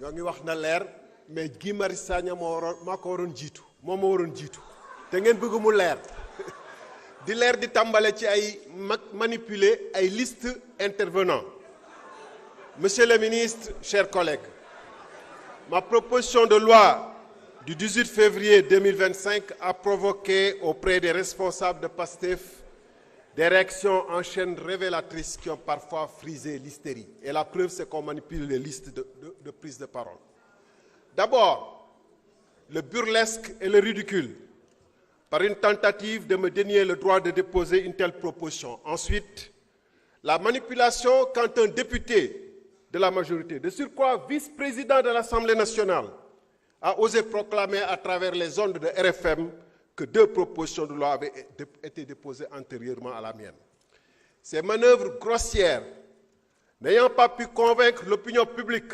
ñoo ngi wax na leer mais Guy Marius Sagna maa ko waroon jiitu moo ma waroon jiitu te ngeen bëgg mu leer di leer di tàmbale ci ay manipuler ay liste intervenants. Monsieur le ministre, chers collègues, ma proposition de loi du 18 février 2025 a provoqué auprès des responsables de PASTEF des réactions en chaîne révélatrices qui ont parfois frisé l'hystérie. Et la preuve, c'est qu'on manipule les listes de prise de parole. D'abord, le burlesque et le ridicule, par une tentative de me dénier le droit de déposer une telle proposition. Ensuite, la manipulation quand un député de la majorité, de surcroît vice-président de l'Assemblée nationale, a osé proclamer à travers les ondes de RFM que 2 propositions de loi avaient été déposées antérieurement à la mienne. Ces manœuvres grossières, n'ayant pas pu convaincre l'opinion publique,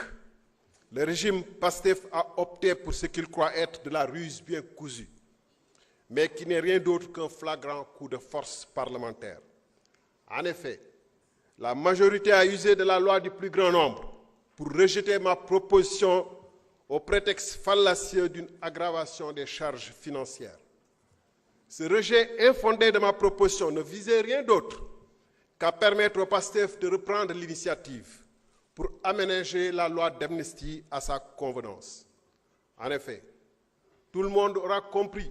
le régime PASTEF a opté pour ce qu'il croit être de la ruse bien cousue, mais qui n'est rien d'autre qu'un flagrant coup de force parlementaire. En effet, la majorité a usé de la loi du plus grand nombre pour rejeter ma proposition au prétexte fallacieux d'une aggravation des charges financières. Ce rejet infondé de ma proposition ne visait rien d'autre qu'à permettre au PASTEF de reprendre l'initiative pour aménager la loi d'amnistie à sa convenance. En effet, tout le monde aura compris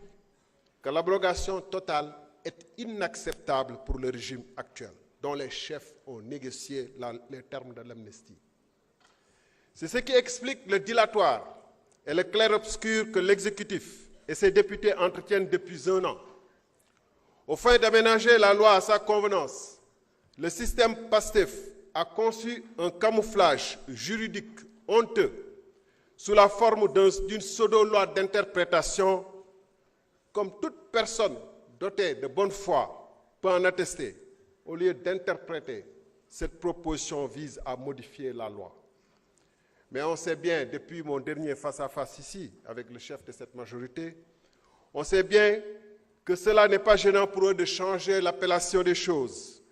que l'abrogation totale est inacceptable pour le régime actuel, dont les chefs ont négocié les termes de l'amnistie. C'est ce qui explique le dilatoire et le clair-obscur que l'exécutif et ses députés entretiennent depuis 1 an. Au fin d'aménager la loi à sa convenance, le système PASTEF a conçu un camouflage juridique honteux sous la forme d'une pseudo-loi d'interprétation, comme toute personne dotée de bonne foi peut en attester. Au lieu d'interpréter, cette proposition vise à modifier la loi. Mais on sait bien, depuis mon dernier face-à-face ici, avec le chef de cette majorité, on sait bien que cela n'est pas gênant pour eux de changer l'appellation des choses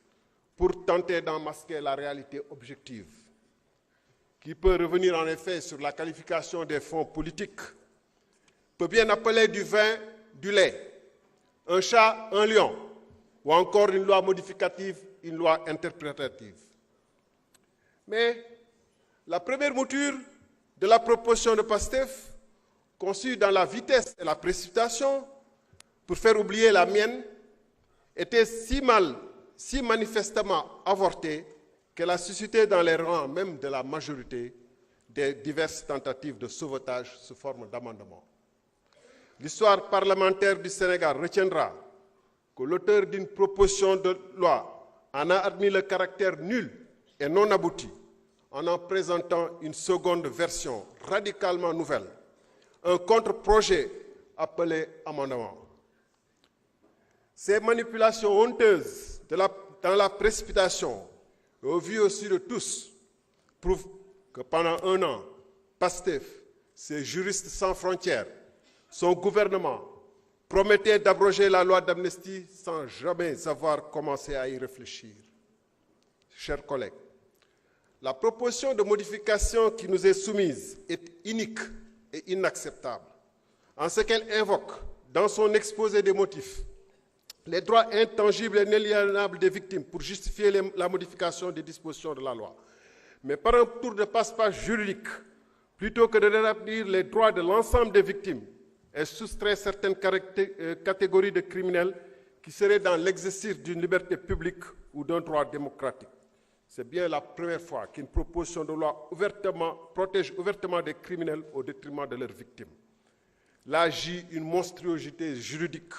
pour tenter d'en masquer la réalité objective, qui peut revenir en effet sur la qualification des fonds politiques, peut bien appeler du vin, du lait, un chat, un lion, ou encore une loi modificative, une loi interprétative. Mais la première mouture de la proposition de PASTEF, conçue dans la vitesse et la précipitation pour faire oublier la mienne, était si manifestement avortée qu'elle a suscité dans les rangs même de la majorité des diverses tentatives de sauvetage sous forme d'amendement. L'histoire parlementaire du Sénégal retiendra que l'auteur d'une proposition de loi en a admis le caractère nul et non abouti en présentant une seconde version radicalement nouvelle, un contre-projet appelé amendement. Ces manipulations honteuses dans la précipitation, au vu aussi de tous, prouvent que pendant 1 an, PASTEF, ces juristes sans frontières, son gouvernement promettait d'abroger la loi d'amnistie sans jamais avoir commencé à y réfléchir. Chers collègues, la proposition de modification qui nous est soumise est inique et inacceptable, en ce qu'elle invoque, dans son exposé des motifs, les droits intangibles et inaliénables des victimes pour justifier la modification des dispositions de la loi. Mais par un tour de passe-passe juridique, plutôt que de rétablir les droits de l'ensemble des victimes, elle soustrait certaines catégories de criminels qui seraient dans l'exercice d'une liberté publique ou d'un droit démocratique. C'est bien la première fois qu'une proposition de loi protège ouvertement des criminels au détriment de leurs victimes. Là agit une monstruosité juridique,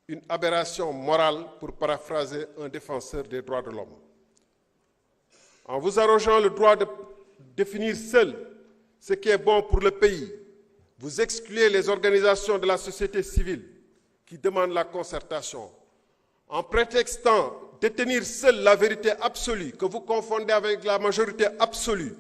une aberration morale, pour paraphraser un défenseur des droits de l'homme. En vous arrogeant le droit de définir seul ce qui est bon pour le pays, vous excluez les organisations de la société civile qui demandent la concertation. En prétextant détenir seule la vérité absolue, que vous confondez avec la majorité absolue,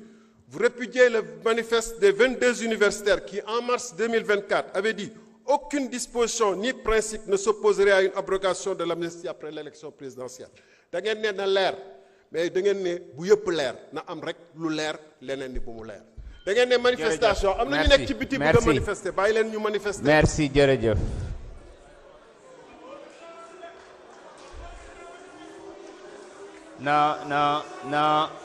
vous répudiez le manifeste des 22 universitaires qui, en mars 2024, avaient dit « Aucune disposition ni principe ne s'opposerait à une abrogation de l'amnistie après l'élection présidentielle. » Da ngeen ne na leer, mais da ngeen ne bu yëpp leer na am rek lu leer leneen ni bu mu leer. da ngeen ne manifestation am na ñu nekk ci biti bëgg a manifester bàyyi leen ñu manifester. merci jërëjëf. na